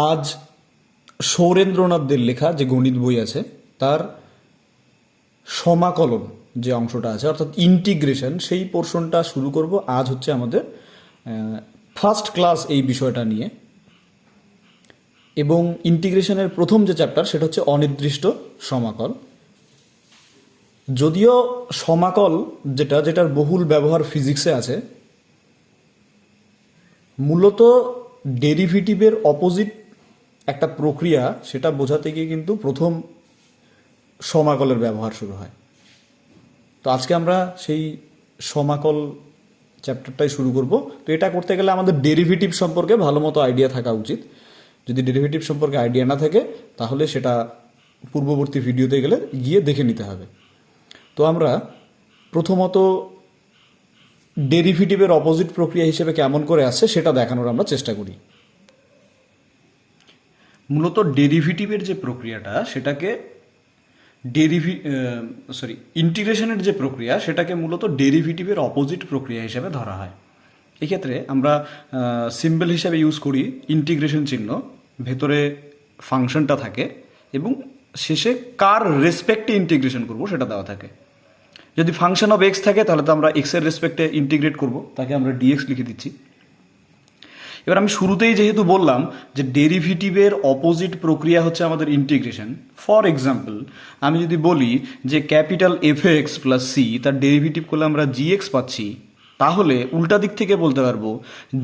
আজ সৌরেন্দ্রনাথদের লেখা যে গণিত বই আছে তার সমাকলন যে অংশটা আছে অর্থাৎ ইন্টিগ্রেশন সেই পোর্শনটা শুরু করব। আজ হচ্ছে আমাদের ফার্স্ট ক্লাস এই বিষয়টা নিয়ে, এবং ইন্টিগ্রেশনের প্রথম যে চ্যাপ্টার সেটা হচ্ছে অনির্দিষ্ট সমাকল। যদিও সমাকল যেটার বহুল ব্যবহার ফিজিক্সে আছে, মূলত ডেরিভেটিভের অপোজিট একটা প্রক্রিয়া সেটা বোঝাতে গিয়ে কিন্তু প্রথম সমাকলের ব্যবহার শুরু হয়। তো আজকে আমরা সেই সমাকল চ্যাপ্টারটাই শুরু করব। তো এটা করতে গেলে আমাদের ডেরিভেটিভ সম্পর্কে ভালো মতো আইডিয়া থাকা উচিত। যদি ডেরিভেটিভ সম্পর্কে আইডিয়া না থাকে তাহলে সেটা পূর্ববর্তী ভিডিওতে গেলে গিয়ে দেখে নিতে হবে। তো আমরা প্রথমত ডেরিভেটিভের অপোজিট প্রক্রিয়া হিসেবে কেমন করে আসছে সেটা দেখানোর আমরা চেষ্টা করি। মূলত ডেরিভেটিভের যে প্রক্রিয়াটা সেটাকে ইন্টিগ্রেশনের যে প্রক্রিয়া সেটাকে মূলত ডেরিভেটিভের অপোজিট প্রক্রিয়া হিসেবে ধরা হয়। এক্ষেত্রে আমরা সিম্বল হিসেবে ইউজ করি ইন্টিগ্রেশন চিহ্ন, ভেতরে ফাংশনটা থাকে এবং শেষে কার রেসপেক্টে ইন্টিগ্রেশন করব সেটা দেওয়া থাকে। যদি ফাংশন অফ এক্স থাকে তাহলে তো আমরা এক্সের রেসপেক্টে ইন্টিগ্রেট করব, তাকে আমরা ডিএক্স লিখে দিচ্ছি। এবার আমি শুরুতেই যেহেতু বললাম যে ডেরিভেটিভের অপোজিট প্রক্রিয়া হচ্ছে আমাদের ইন্টিগ্রেশন। ফর এক্সাম্পল, আমি যদি বলি যে capital F x plus c তার ডেরিভেটিভ করলে আমরা জি এক্স পাচ্ছি, তাহলে উল্টা দিক থেকে বলতে পারবো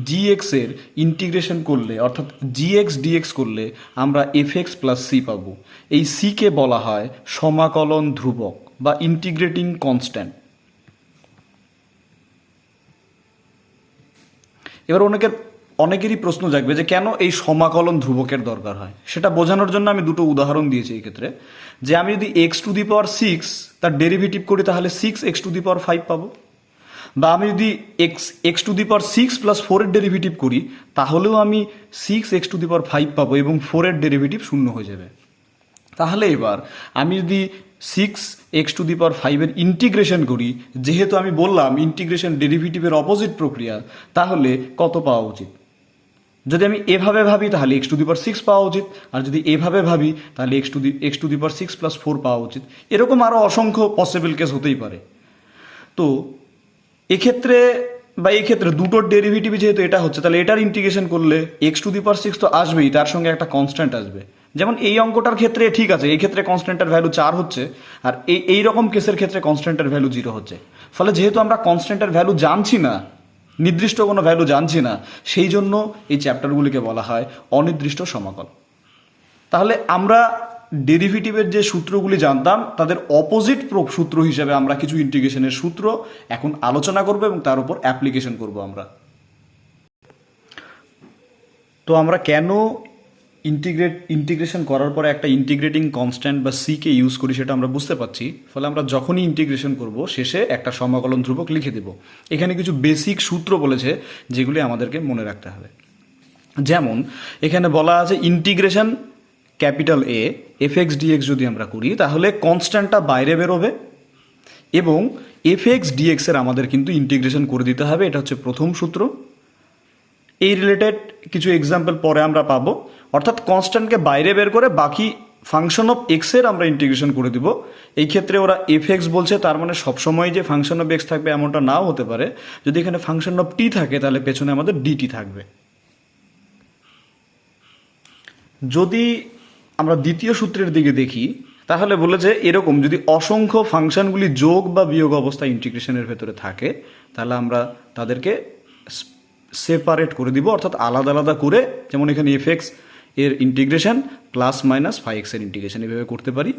জি এক্সের ইন্টিগ্রেশন করলে অর্থাৎ জি এক্স ডিএক্স করলে আমরা এফ এক্স প্লাস সি পাবো। এই সিকে বলা হয় সমাকলন ধ্রুবক বা ইন্টিগ্রেটিং কনস্ট্যান্ট। এবার অনেকেরই প্রশ্ন জাগবে যে কেন এই সমাকলন ধ্রুবকের দরকার হয়। সেটা বোঝানোর জন্য আমি দুটো উদাহরণ দিয়েছি এই ক্ষেত্রে। যে আমি যদি x to the power six তার ডেরিভেটিভ করি তাহলে six x to the power five পাবো, বা আমি যদি x to the power six plus ফোরের ডেরিভেটিভ করি তাহলেও আমি six x to the power five পাবো এবং ফোরের ডেরিভেটিভ শূন্য হয়ে যাবে। তাহলে এবার আমি যদি সিক্স এক্স টু দি পাওয়ার ফাইভের ইন্টিগ্রেশন করি, যেহেতু আমি বললাম ইন্টিগ্রেশন ডেরিভেটিভের অপোজিট প্রক্রিয়া, তাহলে কত পাওয়া উচিত? যদি আমি এভাবে ভাবি তাহলে x to the power six পাওয়া উচিত, আর যদি এভাবে ভাবি তাহলে x to the power six plus four পাওয়া উচিত। এরকম আরও অসংখ্য পসিবল কেস হতেই পারে। তো এক্ষেত্রে এই ক্ষেত্রে দুটোর ডেরিভেটিভ যেহেতু এটা হচ্ছে, তাহলে এটার ইন্টিগ্রেশন করলে x to the power six তো আসবেই, তার সঙ্গে একটা কনস্ট্যান্ট আসবে। যেমন এই অঙ্কটার ক্ষেত্রে ঠিক আছে, এই ক্ষেত্রে কনস্ট্যান্টের ভ্যালু 4 হচ্ছে, আর এই রকম কেসের ক্ষেত্রে কনস্ট্যান্টের ভ্যালু 0 হচ্ছে। ফলে যেহেতু আমরা কনস্ট্যান্টের ভ্যালু জানছি না, নির্দিষ্ট কোনো ভ্যালু জানছি না, সেই জন্য এই চ্যাপ্টারগুলিকে বলা হয় অনির্দিষ্ট সমাকল। তাহলে আমরা ডেরিভেটিভের যে সূত্রগুলি জানতাম তাদের অপোজিট সূত্র হিসেবে আমরা কিছু ইন্টিগ্রেশনের সূত্র এখন আলোচনা করব এবং তার উপর অ্যাপ্লিকেশন করব আমরা। তো আমরা কেন ইন্টিগ্রেশন করার পরে একটা ইন্টিগ্রেটিং কনস্ট্যান্ট বা সিকে ইউজ করি সেটা আমরা বুঝতে পারছি। ফলে আমরা যখনই ইন্টিগ্রেশন করব শেষে একটা সমাকলন ধ্রুবক লিখে দেব। এখানে কিছু বেসিক সূত্র বলেছে যেগুলি আমাদেরকে মনে রাখতে হবে। যেমন এখানে বলা আছে integration capital A F x dx যদি আমরা করি তাহলে কনস্ট্যান্টটা বাইরে বেরোবে এবং এফ এক্স ডিএক্সের আমাদের কিন্তু ইন্টিগ্রেশন করে দিতে হবে। এটা হচ্ছে প্রথম সূত্র। এই রিলেটেড কিছু এক্সাম্পল পরে আমরা পাবো। অর্থাৎ কনস্ট্যান্টকে বাইরে বের করে বাকি ফাংশন অফ এক্সের আমরা ইন্টিগ্রেশন করে দিব। এই ক্ষেত্রে ওরা এফ এক্স বলছে, তার মানে সবসময় যে ফাংশন অফ এক্স থাকবে এমনটা নাও হতে পারে। যদি এখানে ফাংশন অফ টি থাকে তাহলে পেছনে আমাদের ডিটি থাকবে। যদি আমরা দ্বিতীয় সূত্রের দিকে দেখি তাহলে বলেছে এরকম, যদি অসংখ্য ফাংশনগুলি যোগ বা বিয়োগ অবস্থায় ইন্টিগ্রেশনের ভেতরে থাকে তাহলে আমরা তাদেরকে সেপারেট করে দিব, অর্থাৎ আলাদা আলাদা করে। যেমন এখানে এফ এক্স এর integration plus minus five x এর ইন্টিগ্রেশন এভাবে করতে পারি।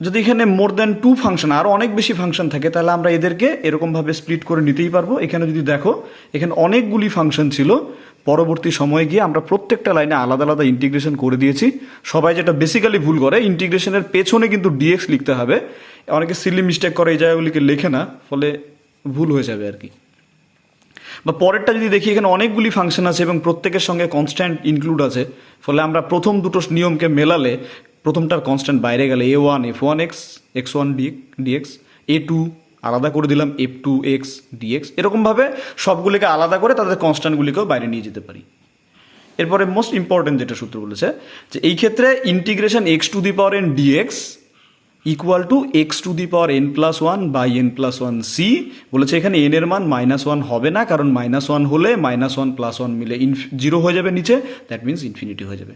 যদি এখানে মোর দ্যান টু ফাংশন, আরও অনেক বেশি ফাংশন থাকে, তাহলে আমরা এদেরকে এরকমভাবে স্প্লিট করে নিতেই পারবো। এখানে যদি দেখো এখানে অনেকগুলি ফাংশন ছিল, পরবর্তী সময়ে গিয়ে আমরা প্রত্যেকটা লাইনে আলাদা আলাদা ইন্টিগ্রেশন করে দিয়েছি। সবাই যেটা বেসিক্যালি ভুল করে, ইন্টিগ্রেশনের পেছনে কিন্তু ডিএক্স লিখতে হবে। অনেকে সিলি মিস্টেক করে, এই জায়গাগুলিকে লেখে না, ফলে ভুল হয়ে যাবে আর কি। বা পরেরটা যদি দেখি, এখানে অনেকগুলি ফাংশন আছে এবং প্রত্যেকের সঙ্গে কনস্ট্যান্ট ইনক্লুড আছে। ফলে আমরা প্রথম দুটো নিয়মকে মেলালে প্রথমটার কনস্ট্যান্ট বাইরে গেলে A one F one X X one DX, A two আলাদা করে দিলাম এফ টু এক্স ডিএক্স। এরকমভাবে সবগুলিকে আলাদা করে তাদের কনস্ট্যান্টগুলিকেও বাইরে নিয়ে যেতে পারি। এরপরে মোস্ট ইম্পর্টেন্ট যেটা সূত্র বলেছে যে এই ক্ষেত্রে integration x to the power n dx equal to x to the power N plus one by N plus one c বলেছে। এখানে এন এর মান -1 হবে না, কারণ -1 হলে -1 + 1 মিলে 0 হয়ে যাবে নিচে, দ্যাট মিনস ইনফিনিটি হয়ে যাবে।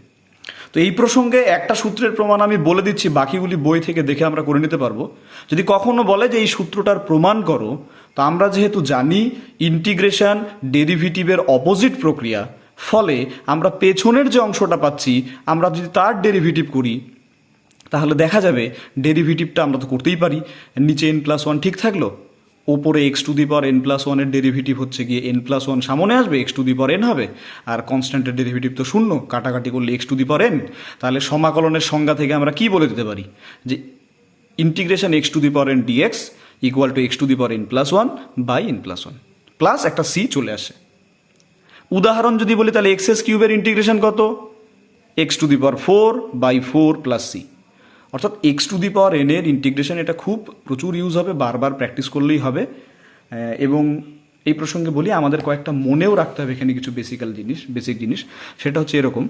তো এই প্রসঙ্গে একটা সূত্রের প্রমাণ আমি বলে দিচ্ছি, বাকিগুলি বই থেকে দেখে আমরা করে নিতে পারবো। যদি কখনো বলে যে এই সূত্রটার প্রমাণ করো, তো আমরা যেহেতু জানি ইন্টিগ্রেশন ডেরিভেটিভের অপোজিট প্রক্রিয়া, ফলে আমরা পেছনের যে অংশটা পাচ্ছি আমরা যদি তার ডেরিভেটিভ করি তাহলে দেখা যাবে ডেরিভেটিভটা আমরা তো করতেই পারি। নিচে n+1 ঠিক থাকলো, ওপরে x to the power N plus ওয়ানের ডেরিভেটিভ হচ্ছে গিয়ে n+1 সামনে আসবে, x to the power N হবে, আর কনস্ট্যান্টের ডেরিভেটিভ তো শূন্য, কাটাকাটি করলে x to the power N. তাহলে সমাকলনের সংজ্ঞা থেকে আমরা কি বলে দিতে পারি যে integration x to the power n dx equal to x to the power n+1 by n+1 plus একটা সি চলে আসে। উদাহরণ যদি বলি তাহলে এক্স কিউবের ইন্টিগ্রেশন কত? X to the power 4 by 4 plus C. অর্থাৎ X to the power N এর ইন্টিগ্রেশন, এটা খুব প্রচুর ইউজ হবে, বারবার প্র্যাকটিস করলেই হবে। এবং এই প্রসঙ্গে বলি আমাদের কয়েকটা মনেও রাখতে হবে এখানে কিছু বেসিক জিনিস। সেটা হচ্ছে এরকম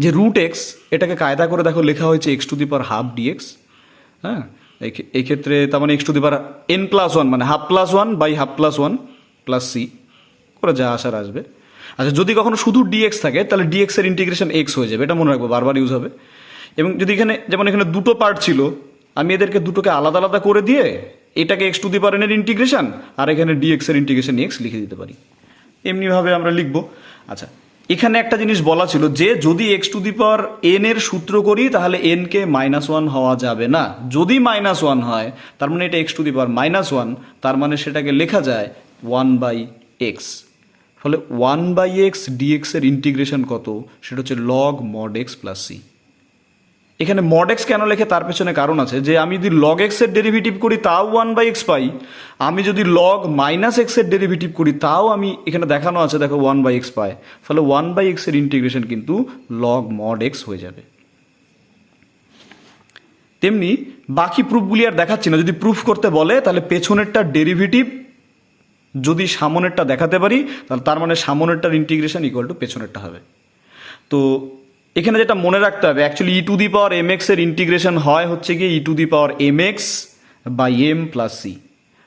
যে রুট এক্স, এটাকে কায়দা করে দেখো লেখা হয়েছে x to the power half dx. হ্যাঁ, এই ক্ষেত্রে তার মানে X to the power n+1 মানে ½ + 1 বাই ½ + 1 প্লাস সি করে যা আসার আসবে। আচ্ছা, যদি কখনো শুধু ডিএক্স থাকে তাহলে ডিএক্স এর ইন্টিগ্রেশন এক্স হয়ে যাবে, এটা মনে রাখবো, বারবার ইউজ হবে। এবং যদি এখানে যেমন এখানে দুটো পার্ট ছিল, আমি এদেরকে দুটোকে আলাদা আলাদা করে দিয়ে এটাকে x to the power N এর ইন্টিগ্রেশন আর এখানে ডিএক্স এর ইন্টিগ্রেশন এক্স লিখে দিতে পারি, এমনিভাবে আমরা লিখবো। আচ্ছা, এখানে একটা জিনিস বলা ছিল যে যদি x to the power N এর সূত্র করি তাহলে এন কে -1 হওয়া যাবে না। যদি -1 হয় তার মানে এটা এক্স টু দি পাওয়ার -1, তার মানে সেটাকে লেখা যায় 1/x। ফলে 1/x ডিএক্স এর ইন্টিগ্রেশন কত? সেটা হচ্ছে log mod x plus c. এখানে মড এক্স কেন লেখে তার পেছনে কারণ আছে, যে আমি যদি লগ এক্স এর ডেরিভেটিভ করি তাও 1/x পাই, আমি যদি লগ -x এর ডেরিভেটিভ করি তাও আমি এখানে দেখানো আছে দেখো 1/x পাই। ফলে 1/x এর ইন্টিগ্রেশন কিন্তু লগ মড এক্স হয়ে যাবে। তেমনি বাকি প্রুফগুলি আর দেখাচ্ছি না, যদি প্রুফ করতে বলে তাহলে পেছনেরটা ডেরিভেটিভ যদি সামনেরটা দেখাতে পারি তাহলে তার মানে সামনেরটার ইন্টিগ্রেশন ইকুয়াল টু পেছনেরটা হবে। তো এখানে যেটা মনে রাখতে হবে, actually E to the power M x এর ইন্টিগ্রেশন হয় হচ্ছে গিয়ে E to the power M X by M plus C.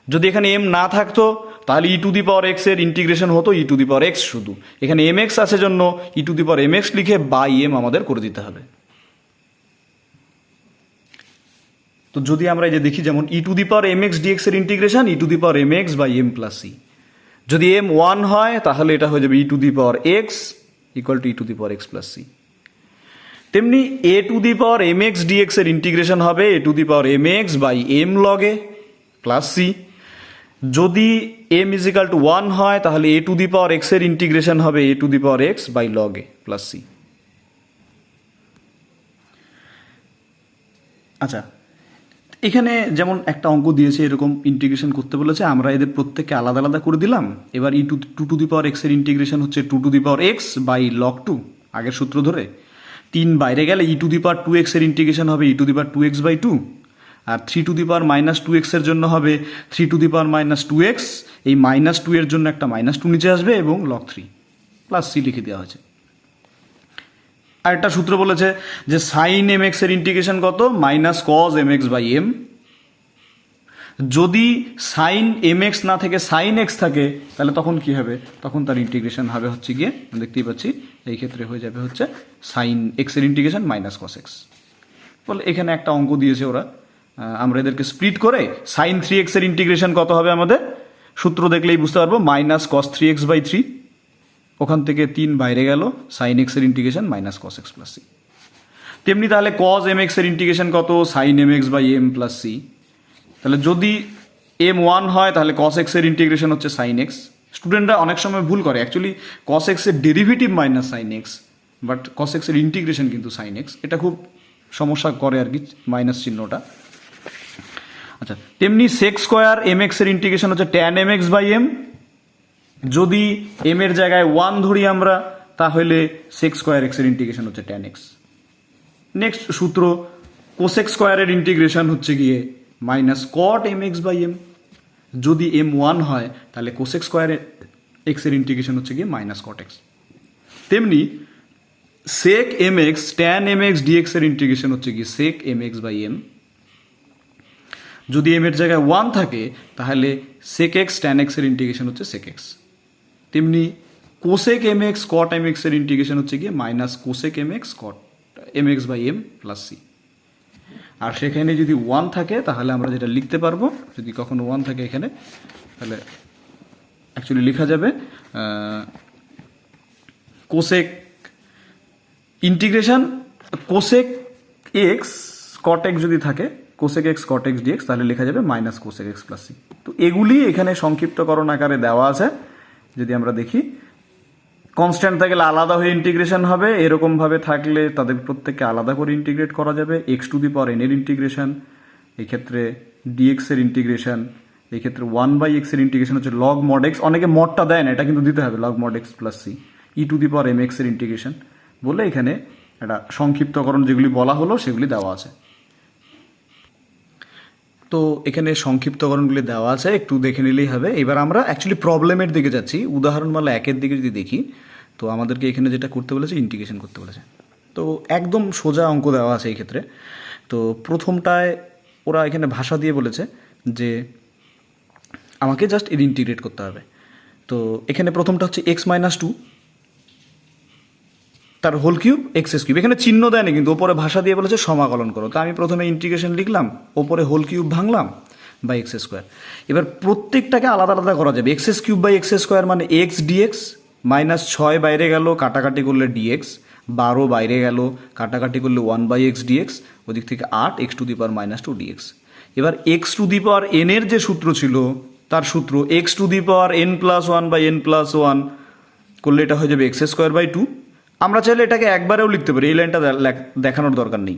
যদি এখানে এম না থাকতো তাহলে E to the power X এর ইন্টিগ্রেশন হতো E to the power x শুধু। এখানে এম এক্স আছে জন্য E to the power M X লিখে বাই এম আমাদের করে দিতে হবে। তো যদি আমরা এই যে দেখি যেমন E to the power M X DX এর integration E to the power M X by M plus C. যদি এম 1 হয় তাহলে এটা হয়ে যাবে E to the power X equal to E to the power X plus C. তেমনি A to the power M X DX এর integration হবে A to the power M X by M log A plus C. যদি M is equal to 1 হয় তাহলে A to the power X এর integration হবে A to the power X by log A plus C. আচ্ছা, এখানে যেমন একটা অঙ্ক দিয়েছে এরকম ইন্টিগ্রেশন করতে বলেছে, আমরা এদের প্রত্যেককে আলাদা আলাদা করে দিলাম। এবার E two to the power X এর ইন্টিগ্রেশন হচ্ছে 2 to the power X by log 2, আগের সূত্র ধরে। 3 বাইরে গেলে ই টু দি পাওয়ার 2x এর ইন্টিগ্রেশন হবে E to the power 2x by 2, আর 3 টু দি পাওয়ার -2x এর জন্য হবে 3 টু দি পাওয়ার -2x। এই -2 এর জন্য একটা -2 নিচে আসবে এবং লগ 3 প্লাস সি লিখে দেওয়া হয়েছে। আর একটা সূত্র বলেছে যে সাইন এম এক্স এর ইন্টিগ্রেশন কত? -cos mx by M. যদি সাইন এম এক্স না থেকে সাইন এক্স থাকে তাহলে তখন কি হবে? তখন তার ইন্টিগ্রেশন হবে হচ্ছে গিয়ে, দেখতেই পাচ্ছি এই ক্ষেত্রে হয়ে যাবে হচ্ছে সাইন এক্স এর ইন্টিগ্রেশন -cos x। বলে এখানে একটা অঙ্ক দিয়েছে ওরা, আমরা এদেরকে স্প্লিট করে সাইন 3x এর ইন্টিগ্রেশন কত হবে আমাদের সূত্র দেখলেই বুঝতে পারবো, -cos 3x বাই 3। ওখান থেকে 3 বাইরে গেল, সাইন এক্স এর integration -cos x plus C. তেমনি তাহলে cos mx এর ইন্টিগ্রেশন কত? Sine mx by M plus c. তাহলে যদি এম 1 হয় তাহলে cos x এর ইন্টিগ্রেশন হচ্ছে সাইন এক্স। স্টুডেন্টরা অনেক সময় ভুল করে, অ্যাকচুয়ালি cos x এর derivative -sin x, but cos x এর ইন্টিগ্রেশন কিন্তু সাইন এক্স। এটা খুব সমস্যা করে আর কি মাইনাস চিহ্নটা। আচ্ছা, তেমনি sec স্কোয়ার mx এর ইন্টিগ্রেশন হচ্ছে tan mx বাই এম। যদি এম এর জায়গায় 1 ধরি আমরা তাহলে sec স্কোয়ার x এর ইন্টিগ্রেশন হচ্ছে tan x। নেক্সট সূত্র cosec স্কোয়ারের ইন্টিগ্রেশন হচ্ছে গিয়ে -cot mx বাই এম। যদি m 1 হয় তাহলে cosec স্কোয়ার x এর ইন্টিগ্রেশন হচ্ছে গিয়ে -cot x। তেমনি sec M X tan M X DX এর ইন্টিগ্রেশন হচ্ছে কি sec M X by M. যদি এম এর জায়গায় 1 থাকে তাহলে সেক এক্স ট্যান এক্স এর ইন্টিগ্রেশন হচ্ছে সেক এক্স। তেমনি cosec M X cot M x এর ইন্টিগ্রেশন হচ্ছে গিয়ে minus cosec M X cot M X by M plus C. আর সেখানে যদি 1 থাকে তাহলে আমরা যেটা লিখতে পারবো, যদি কখনো 1 থাকে এখানে, তাহলে অ্যাকচুয়ালি লেখা যাবে cosec integration cosec x cot x যদি থাকে, cosec x cot x dx, তাহলে লেখা যাবে minus cosec x plus c. তো এগুলি এখানে সংক্ষিপ্তকরণ আকারে দেওয়া আছে। যদি আমরা দেখি কনস্ট্যান্ট থাকলে আলাদা হয়ে ইন্টিগ্রেশন হবে, এরকমভাবে থাকলে তাদের প্রত্যেককে আলাদা করে ইন্টিগ্রেট করা যাবে। X to the power N এর ইন্টিগ্রেশন, এই ক্ষেত্রে ডিএক্স এর ইন্টিগ্রেশন, এই ক্ষেত্রে 1/x এর ইন্টিগ্রেশন হচ্ছে লগ মড এক্স, অনেকে মডটা দেয় না, এটা কিন্তু দিতে হবে, log mod x plus c e to the power M x এর ইন্টিগ্রেশন বলে এখানে একটা সংক্ষিপ্তকরণ যেগুলি বলা হলো সেগুলি দেওয়া আছে। তো এখানে সংক্ষিপ্তকরণগুলি দেওয়া আছে, একটু দেখে নিলেই হবে। এবার আমরা অ্যাকচুয়ালি প্রবলেমের দিকে যাচ্ছি। উদাহরণমালা 1-এর দিকে যদি দেখি, তো আমাদেরকে এখানে যেটা করতে বলেছে ইন্টিগ্রেশন করতে বলেছে। তো একদম সোজা অঙ্ক দেওয়া আছে এই ক্ষেত্রে। তো প্রথমটায় ওরা এখানে ভাষা দিয়ে বলেছে যে আমাকে জাস্ট এর ইন্টিগ্রেট করতে হবে। তো এখানে প্রথমটা হচ্ছে এক্স মাইনাস টু তার হোল কিউব এক্স কিউব, এখানে চিহ্ন দেয়নি কিন্তু ওপরে ভাষা দিয়ে বলেছে সমাকলন করো। তো আমি প্রথমে ইন্টিগ্রেশন লিখলাম, ওপরে হোল কিউব ভাঙলাম বাই এক্স স্কোয়ার। এবার প্রত্যেকটাকে আলাদা আলাদা করা যাবে। X cube by X square মানে এক্স ডিএক্স, মাইনাস 6 বাইরে গেল, কাটাকাটি করলে ডিএক্স, 12 বাইরে গেল, কাটাকাটি করলে 1/x ডিএক্স, ওদিক থেকে 8 X to the power minus 2 DX. এবার X to the power N এর যে সূত্র ছিল তার সূত্র X to the power N plus 1 by N plus 1 করলে এটা হয়ে যাবে এক্স স্কোয়ার বাই 2। আমরা চাইলে এটাকে একবারেও লিখতে পারি, এই লাইনটা দেখানোর দরকার নেই।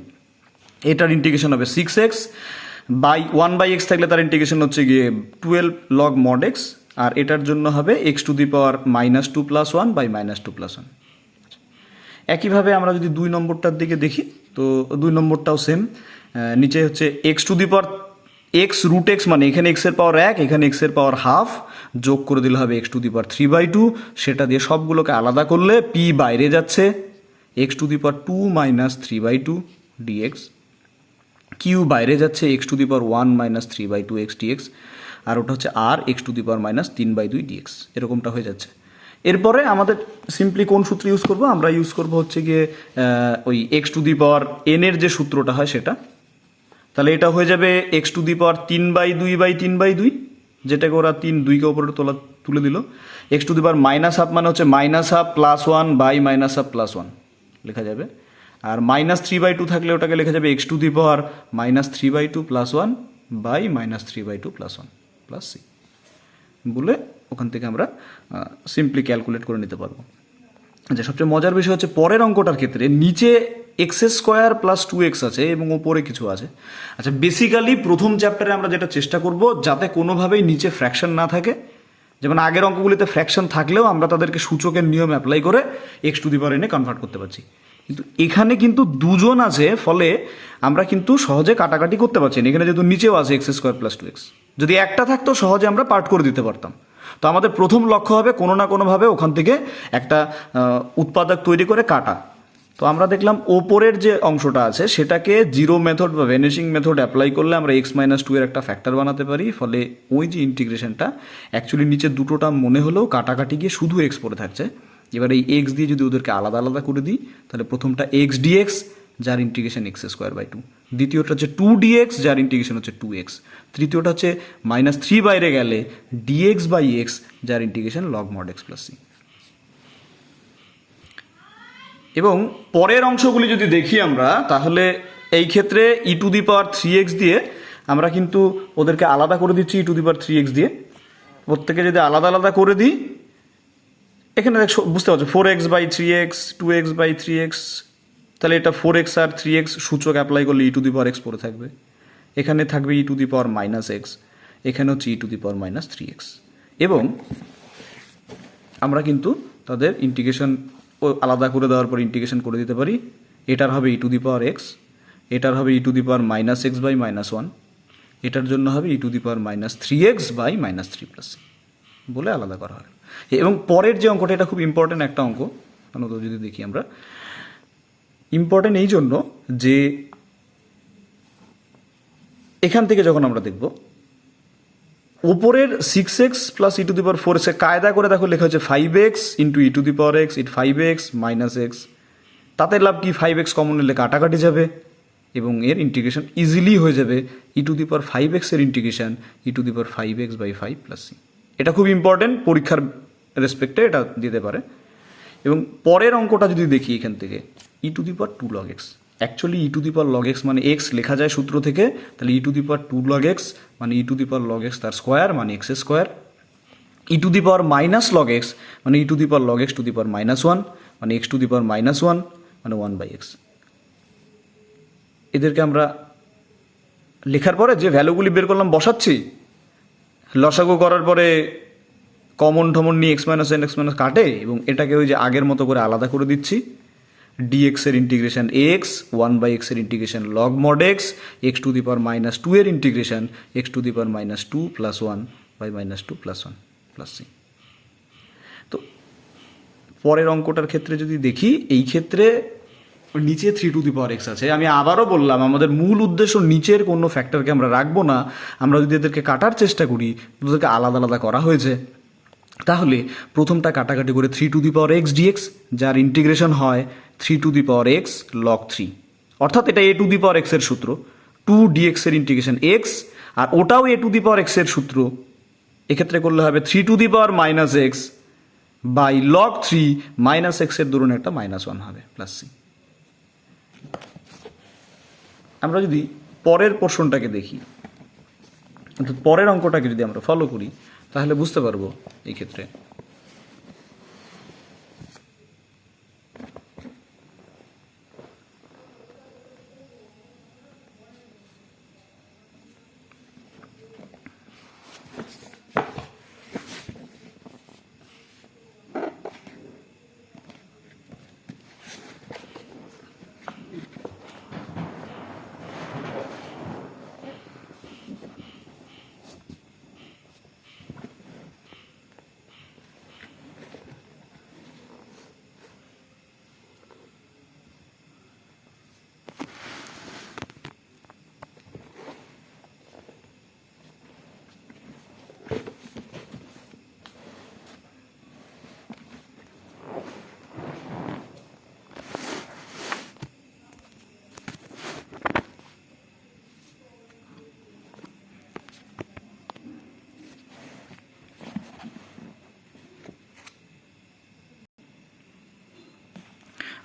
এটার ইন্টিগ্রেশন হবে 6x বাই 1/x থাকলে তার ইন্টিগ্রেশন হচ্ছে গিয়ে 12 লগ মড এক্স, আর এটার জন্য হবে x to the power minus 2 plus 1 by minus 2 plus 1। একইভাবে আমরা যদি 2 নম্বরটার দিকে দেখি, তো 2 নম্বরটাও সেম। নিচে হচ্ছে x to the power x root x মানে এখানে এক্সের পাওয়ার 1, এখানে এক্সের পাওয়ার হাফ, যোগ করে দিলে হবে এক্স টু দি পাওয়ার 3/2। সেটা দিয়ে সবগুলোকে আলাদা করলে পি বাইরে যাচ্ছে, X to the power 2 minus 3/2 DX, Q বাইরে যাচ্ছে X to the power 1 minus 3/2 X DX, আর ওটা হচ্ছে R X to the power minus 3/2 DX, এরকমটা হয়ে যাচ্ছে। এরপরে আমাদের সিম্পলি কোন সূত্র ইউজ করব, আমরা ইউজ করব হচ্ছে গিয়ে ওই x to the power N এর যে সূত্রটা হয় সেটা। তাহলে এটা হয়ে যাবে এক্স টু দি পাওয়ার 3/2/3/2, যেটাকে ওরা 2কে ওপরে তুলে দিল। X to the power minus half মানে হচ্ছে minus half plus 1 by minus half plus 1 লেখা যাবে। আর মাইনাস 3/2 থাকলে ওটাকে লেখা যাবে x to the power minus 3/2 plus 1 by minus 3/2 plus 1 plus c বলে ওখান থেকে আমরা সিম্পলি ক্যালকুলেট করে নিতে পারবো। আচ্ছা, সবচেয়ে মজার বিষয় হচ্ছে পরের অঙ্কটার ক্ষেত্রে নিচে এক্স স্কোয়ার প্লাস 2x আছে এবং ওপরে কিছু আছে। আচ্ছা, বেসিক্যালি প্রথম চ্যাপ্টারে আমরা যেটা চেষ্টা করব যাতে কোনোভাবেই নিচে ফ্র্যাকশন না থাকে। যেমন আগের অঙ্কগুলিতে ফ্র্যাকশন থাকলেও আমরা তাদেরকে সূচকের নিয়ম অ্যাপ্লাই করে এক্স টু দি পাওয়ার এনে কনভার্ট করতে পারছি, কিন্তু এখানে কিন্তু দুজন আছে, ফলে আমরা কিন্তু সহজে কাটাকাটি করতে পারছি না। এখানে যেহেতু নিচেও আছে এক্স স্কোয়ার প্লাস 2x, যদি একটা থাকতো সহজে আমরা পার্ট করে দিতে পারতাম। তো আমাদের প্রথম লক্ষ্য হবে কোনো না কোনোভাবে ওখান থেকে একটা উৎপাদক তৈরি করে কাটা। তো আমরা দেখলাম ওপরের যে অংশটা আছে সেটাকে জিরো মেথড বা ভ্যানিশিং মেথড অ্যাপ্লাই করলে আমরা এক্স মাইনাস 2 এর একটা ফ্যাক্টর বানাতে পারি, ফলে ওই যে ইন্টিগ্রেশনটা অ্যাকচুয়ালি নিচে দুটোটা মনে হলেও কাটাকাটি গিয়ে শুধু এক্স পড়ে থাকছে। এবার এই এক্স দিয়ে যদি ওদেরকে আলাদা আলাদা করে দিই, তাহলে প্রথমটা এক্স ডিএক্স যার ইন্টিগ্রেশন এক্স স্কোয়ার বাই 2, দ্বিতীয়টা হচ্ছে 2dx যার ইন্টিগ্রেশন হচ্ছে 2x, তৃতীয়টা হচ্ছে মাইনাস 3 বাইরে গেলে dx বাই এক্স যার integration log mod x plus c. এবং পরের অংশগুলি যদি দেখি আমরা, তাহলে এই ক্ষেত্রে ই টু দি পাওয়ার 3x দিয়ে আমরা কিন্তু ওদেরকে আলাদা করে দিচ্ছি ই টু দি পাওয়ার 3x দিয়ে। প্রত্যেকে যদি আলাদা আলাদা করে দিই, এখানে বুঝতে পারছো 4x by 3x, 2x by 3x, তাহলে এটা 4x আর 3x সূচক অ্যাপ্লাই করলে ই টু দি পাওয়ার এক্স পড়ে থাকবে। এখানে থাকবে E to the power minus X, এখানে হচ্ছে ই to the power minus 3x। এবং আমরা কিন্তু তাদের ইন্টিগ্রেশন আলাদা করে দেওয়ার পর ইন্টিগ্রেশন করে দিতে পারি। এটার হবে E to the power X, এটার হবে E to the power minus x by minus 1, এটার জন্য হবে E to the power minus 3x by minus 3 plus বলে আলাদা করা হয়। এবং পরের যে অঙ্কটা, এটা খুব ইম্পর্টেন্ট একটা অঙ্ক, কারণ তো যদি দেখি আমরা, ইম্পর্টেন্ট এই জন্য যে এখান থেকে যখন আমরা দেখব ওপরের 6x plus E to the power 4 কায়দা করে দেখো লেখা হচ্ছে 5x into E to the power x it 5x minus x, তাতে লাভ কি 5x কমন নিলে কাটাকাটি যাবে এবং এর ইন্টিগ্রেশন ইজিলি হয়ে যাবে E to the power 5x এর integration E to the power 5x by 5 plus c. এটা খুব ইম্পর্টেন্ট, পরীক্ষার রেসপেক্টে এটা দিতে পারে। এবং পরের অঙ্কটা যদি দেখি এখান থেকে E to the power 2 log x, actually E to the power log X মানে এক্স লেখা যায় সূত্র থেকে, তাহলে E to the power 2 log x মানে E to the power log X তার স্কোয়ার মানে X square, E to the power minus log X মানে E to the power log X to the power minus 1 মানে X to the power minus 1 মানে 1 by x. এদেরকে আমরা লেখার পরে যে ভ্যালুগুলি বের করলাম বসাচ্ছি, লসাগু করার পরে কমন ঠমন নিয়ে x minus N x minus কাটে এবং এটাকে ওই যে আগের মতো করে আলাদা করে দিচ্ছি। ডিএক্স এর ইন্টিগ্রেশন এক্স, 1 বাই এক্স এর integration log mod x, x to the power minus 2 এর integration x to the power minus 2 plus 1 by minus 2 plus 1 plus c. তো পরের অঙ্কটার ক্ষেত্রে যদি দেখি, এই ক্ষেত্রে নিচে 3 টু দি পাওয়ার এক্স আছে। আমি আবারও বললাম আমাদের মূল উদ্দেশ্য নিচের কোনো ফ্যাক্টরকে আমরা রাখবো না, আমরা যদি এদেরকে কাটার চেষ্টা করি ওদেরকে আলাদা আলাদা করা হয়েছে। তাহলে প্রথমটা কাটাকাটি করে 3 to the power x dx, যার ইন্টিগ্রেশন হয় 3 to the power x log 3, অর্থাৎ এটা এ টু দি পাওয়ার এক্স এর সূত্র, 2 ডিএক্স এর ইন্টিগ্রেশন এক্স, আর ওটাও এ টু দি পাওয়ার এক্স এর সূত্র, এক্ষেত্রে করলে হবে 3 to the power minus x by log 3 minus x এর দরুন একটা মাইনাস 1 হবে প্লাস সি। আমরা যদি পরের পোর্শনটাকে দেখি, অর্থাৎ পরের অঙ্কটাকে যদি আমরা ফলো করি তাহলে বুঝতে পারবো এই ক্ষেত্রে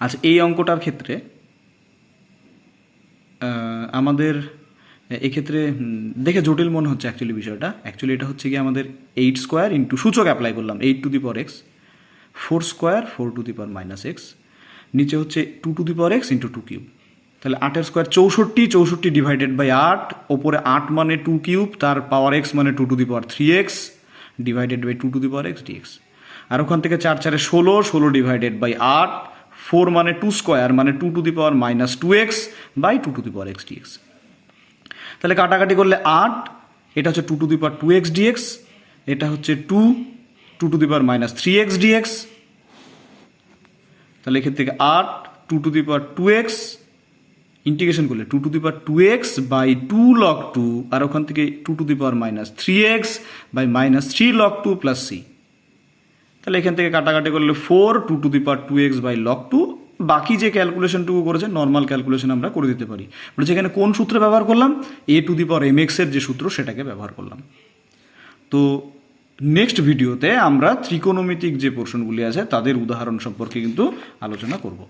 আচ্ছা, এই অঙ্কটার ক্ষেত্রে আমাদের এক্ষেত্রে দেখে জটিল মনে হচ্ছে অ্যাকচুয়ালি বিষয়টা। অ্যাকচুয়ালি এটা হচ্ছে কি আমাদের 8 স্কোয়ার ইন্টু সূচক অ্যাপ্লাই করলাম 8 two the power x, 4 square 4 two the power minus x, নিচে হচ্ছে 2 to the power x into 2 cube. তাহলে 8 স্কোয়ার 64, 64 ডিভাইডেড বাই 8, ওপরে 8 মানে 2 কিউব, তার পাওয়ার এক্স মানে 2 to the power 3x divided by 2 to the power x DX. আর ওখান থেকে 4 4 16, 16 ডিভাইডেড বাই 8, 4 মানে 2 স্কোয়ার মানে 2 to the power minus 2x by 2 to the power x dx. তাহলে কাটাকাটি করলে 8, এটা হচ্ছে 2 to the power 2x dx, এটা হচ্ছে 2 to the power minus 3x dx. তাহলে এক্ষেত্রে থেকে 8 2 to the power 2x integration করলে 2 to the power 2x by 2 log 2, আর ওখান থেকে 2 to the power minus 3x by minus 3 log 2 plus c. তাহলে এখান থেকে কাটাকাটি করলে 4 2 to the power 2x by log 2, বাকি যে ক্যালকুলেশনটুকু করেছে নর্মাল ক্যালকুলেশন আমরা করে দিতে পারি। বলছে এখানে কোন সূত্র ব্যবহার করলাম, A to the power M x এর যে সূত্র সেটাকে ব্যবহার করলাম। তো নেক্সট ভিডিওতে আমরা ত্রিকোণমিতিক যে পোর্শনগুলি আছে তাদের উদাহরণ সম্পর্কে কিন্তু আলোচনা করব।